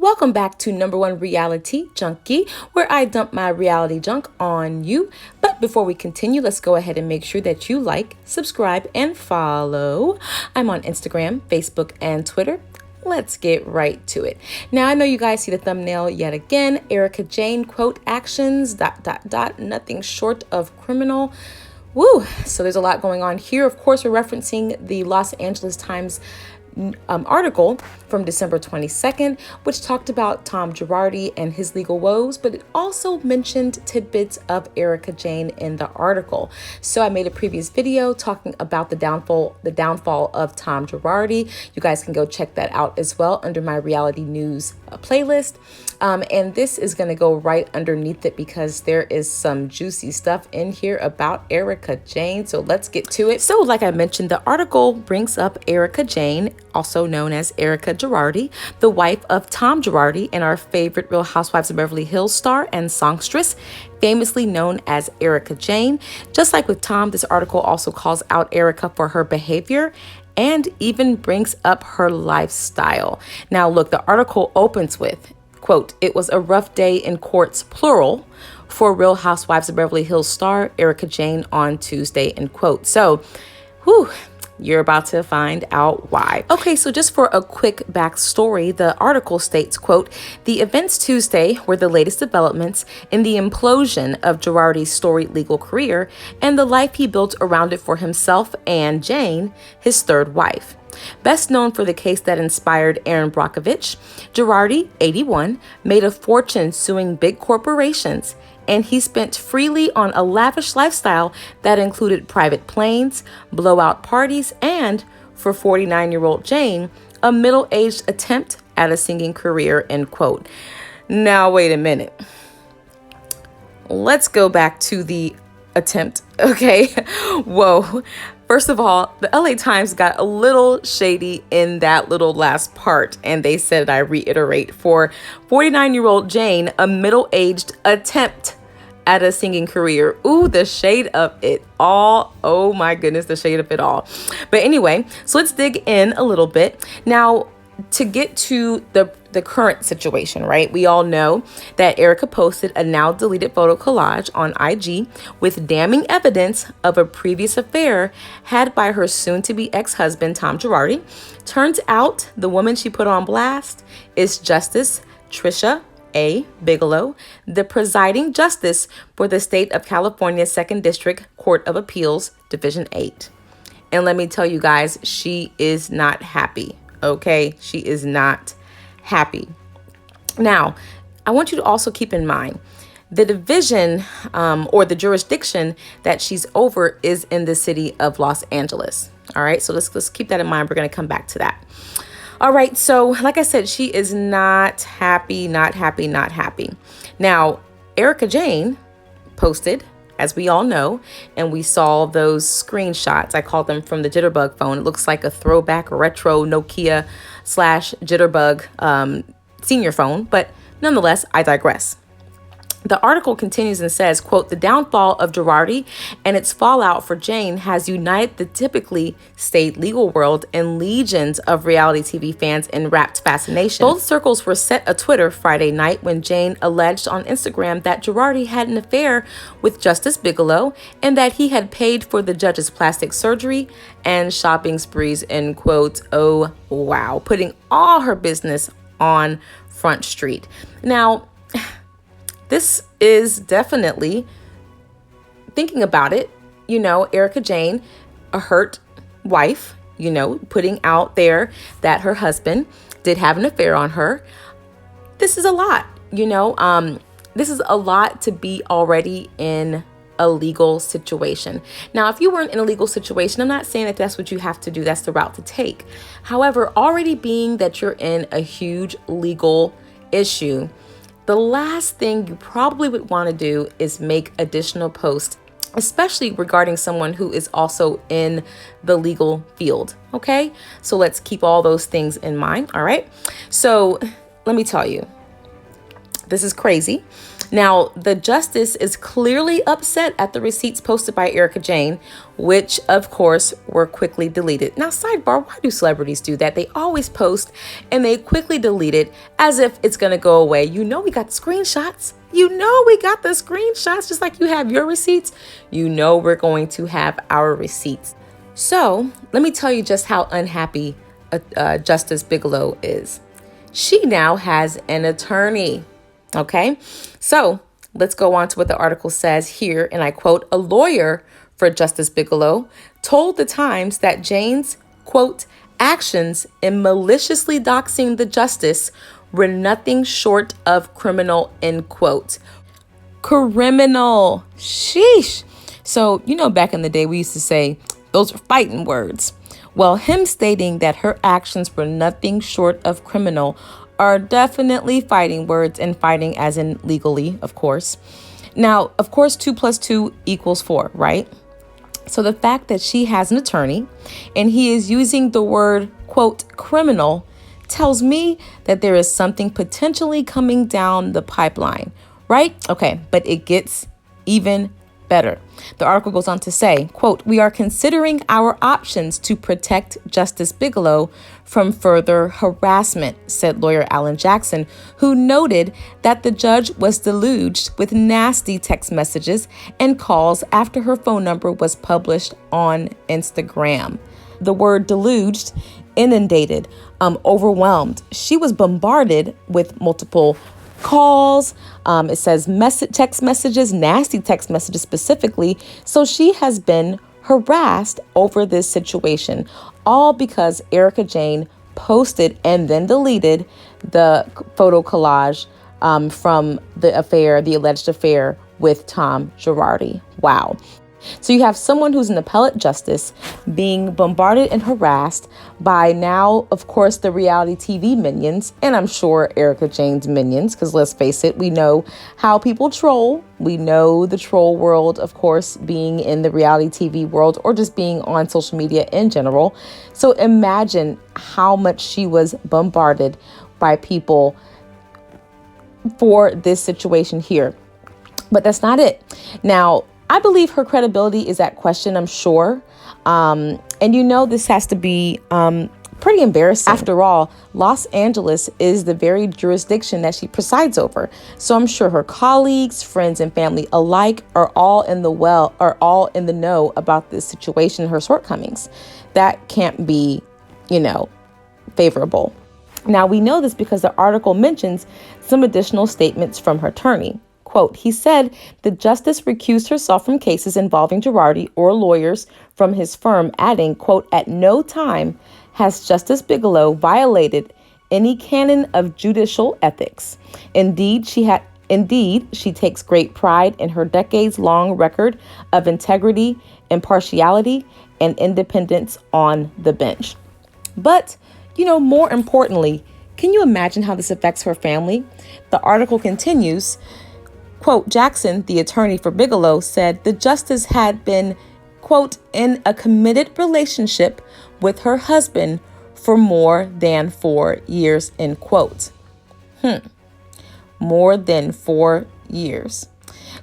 Welcome back to Number One Reality Junkie, where I dump my reality junk on you. But before we continue, let's go ahead and make sure that you like, subscribe, and follow. I'm on Instagram, Facebook, and Twitter. Let's get right to it. Now, I know you guys see the thumbnail yet again. Erika Jayne, quote, actions, ... nothing short of criminal. Woo! So there's a lot going on here. Of course, we're referencing the Los Angeles Times article from December 22nd, which talked about Tom Girardi and his legal woes, but it also mentioned tidbits of Erika Jayne in the article. So I made a previous video talking about the downfall of Tom Girardi. You guys can go check that out as well under my reality news playlist. And this is going to go right underneath it because there is some juicy stuff in here about Erika Jayne. So let's get to it. So like I mentioned, the article brings up Erika Jayne, also known as Erika Girardi, the wife of Tom Girardi and our favorite Real Housewives of Beverly Hills star and songstress, famously known as Erika Jayne. Just like with Tom, this article also calls out Erika for her behavior and even brings up her lifestyle. Now, look, the article opens with, quote, "It was a rough day in courts, plural, for Real Housewives of Beverly Hills star Erika Jayne on Tuesday," end quote. So, whew, you're about to find out why. Okay, so just for a quick backstory, the article states, quote, "The events Tuesday were the latest developments in the implosion of Girardi's storied legal career and the life he built around it for himself and Jayne, his third wife. Best known for the case that inspired Aaron Brockovich, Girardi, 81, made a fortune suing big corporations, and he spent freely on a lavish lifestyle that included private planes, blowout parties, and, for 49-year-old Jayne, a middle-aged attempt at a singing career," end quote. Now, wait a minute. Let's go back to the attempt, okay? Whoa. First of all, the LA Times got a little shady in that little last part, and they said, I reiterate, for 49-year-old Jayne, a middle-aged attempt at a singing career. Ooh, the shade of it all. Oh my goodness, the shade of it all. But anyway, so let's dig in a little bit. Now, to get to the current situation, right? We all know that Erika posted a now deleted photo collage on IG with damning evidence of a previous affair had by her soon-to-be ex-husband, Tom Girardi. Turns out the woman she put on blast is Justice Trisha A. Bigelow, the presiding justice for the state of California's 2nd District Court of Appeals, Division 8. And let me tell you guys, she is not happy. Okay, she is not happy. Now, I want you to also keep in mind the division or the jurisdiction that she's over is in the city of Los Angeles. All right, so let's keep that in mind. We're going to come back to that. All right, so like I said, she is not happy. Now, Erika Jayne posted, as we all know, and we saw those screenshots. I called them from the Jitterbug phone. It looks like a throwback retro Nokia / Jitterbug senior phone, but nonetheless, I digress. The article continues and says, quote, "The downfall of Girardi and its fallout for Jayne has united the typically staid legal world and legions of reality TV fans in rapt fascination. Both circles were set atwitter Friday night when Jayne alleged on Instagram that Girardi had an affair with Justice Bigelow and that he had paid for the judge's plastic surgery and shopping sprees," end quote. Oh, wow. Putting all her business on Front Street. Now, this is definitely, thinking about it, you know, Erika Jayne, a hurt wife, you know, putting out there that her husband did have an affair on her. This is a lot, you know, this is a lot to be already in a legal situation. Now, if you weren't in a legal situation, I'm not saying that that's what you have to do. That's the route to take. However, already being that you're in a huge legal issue, the last thing you probably would want to do is make additional posts, especially regarding someone who is also in the legal field. Okay, so let's keep all those things in mind. All right, so let me tell you, this is crazy. Now, the justice is clearly upset at the receipts posted by Erika Jayne, which, of course, were quickly deleted. Now, sidebar, why do celebrities do that? They always post and they quickly delete it as if it's going to go away. You know, we got the screenshots. You know, we got the screenshots, just like you have your receipts. You know, we're going to have our receipts. So let me tell you just how unhappy Justice Bigelow is. She now has an attorney. Okay, so let's go on to what the article says here. And I quote, a lawyer for Justice Bigelow told the Times that Jayne's, quote, actions in maliciously doxing the justice were nothing short of criminal, end quote. Criminal. Sheesh. So, you know, back in the day, we used to say those are fighting words. Well, him stating that her actions were nothing short of criminal are definitely fighting words, and fighting as in legally, of course. Now, of course, 2 + 2 = 4, right? So the fact that she has an attorney and he is using the word, quote, criminal tells me that there is something potentially coming down the pipeline, right? Okay, but it gets even better. The article goes on to say, quote, we are considering our options to protect Justice Bigelow from further harassment, said lawyer Alan Jackson, who noted that the judge was deluged with nasty text messages and calls after her phone number was published on Instagram. The word deluged, inundated, overwhelmed. She was bombarded with multiple calls. It says text messages, nasty text messages specifically. So she has been harassed over this situation, all because Erika Jayne posted and then deleted the photo collage from the alleged affair with Tom Girardi. Wow. So you have someone who's an appellate justice being bombarded and harassed by now, of course, the reality TV minions, and I'm sure Erika Jayne's minions, because let's face it, we know how people troll. We know the troll world, of course, being in the reality TV world or just being on social media in general. So imagine how much she was bombarded by people for this situation here. But that's not it. Now, I believe her credibility is at question, I'm sure. And you know, this has to be pretty embarrassing. After all, Los Angeles is the very jurisdiction that she presides over. So I'm sure her colleagues, friends, and family alike are all in the know about this situation, her shortcomings. That can't be, favorable. Now, we know this because the article mentions some additional statements from her attorney. Quote, he said the justice recused herself from cases involving Girardi or lawyers from his firm, adding, quote, at no time has Justice Bigelow violated any canon of judicial ethics. Indeed, she takes great pride in her decades-long record of integrity, impartiality, and independence on the bench. But, more importantly, can you imagine how this affects her family? The article continues. Quote, Jackson, the attorney for Bigelow, said the justice had been, quote, in a committed relationship with her husband for more than 4 years, end quote. More than 4 years.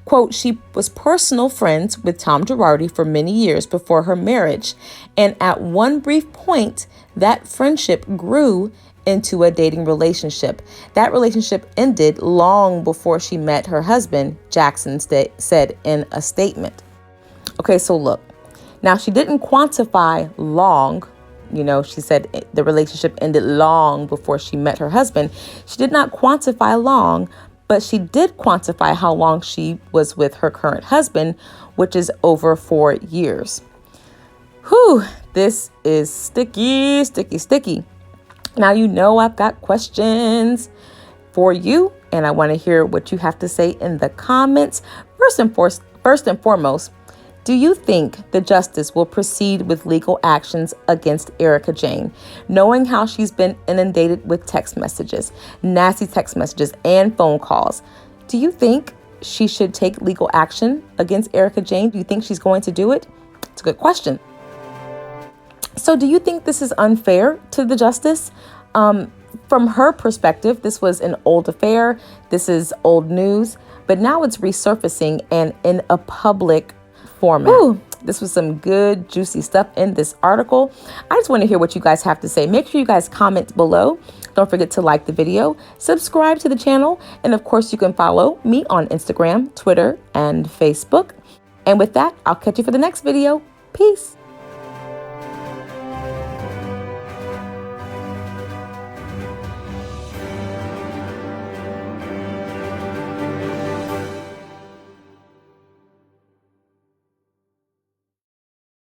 Quote, she was personal friends with Tom Girardi for many years before her marriage. And at one brief point, that friendship grew into a dating relationship. That relationship ended long before she met her husband, Jackson said in a statement. Okay, so look, now she didn't quantify long. She said the relationship ended long before she met her husband. She did not quantify long, but she did quantify how long she was with her current husband, which is over 4 years. Whew, this is sticky, sticky, sticky. Now, I've got questions for you, and I want to hear what you have to say in the comments. First and foremost, do you think the justice will proceed with legal actions against Erika Jayne, knowing how she's been inundated with text messages, nasty text messages, and phone calls? Do you think she should take legal action against Erika Jayne? Do you think she's going to do it? It's a good question. So do you think this is unfair to the justice? from her perspective, this was an old affair. This is old news, but now it's resurfacing and in a public format. Ooh, this was some good, juicy stuff in this article. I just want to hear what you guys have to say. Make sure you guys comment below. Don't forget to like the video, subscribe to the channel, and of course you can follow me on Instagram, Twitter, and Facebook. And with that, I'll catch you for the next video. Peace.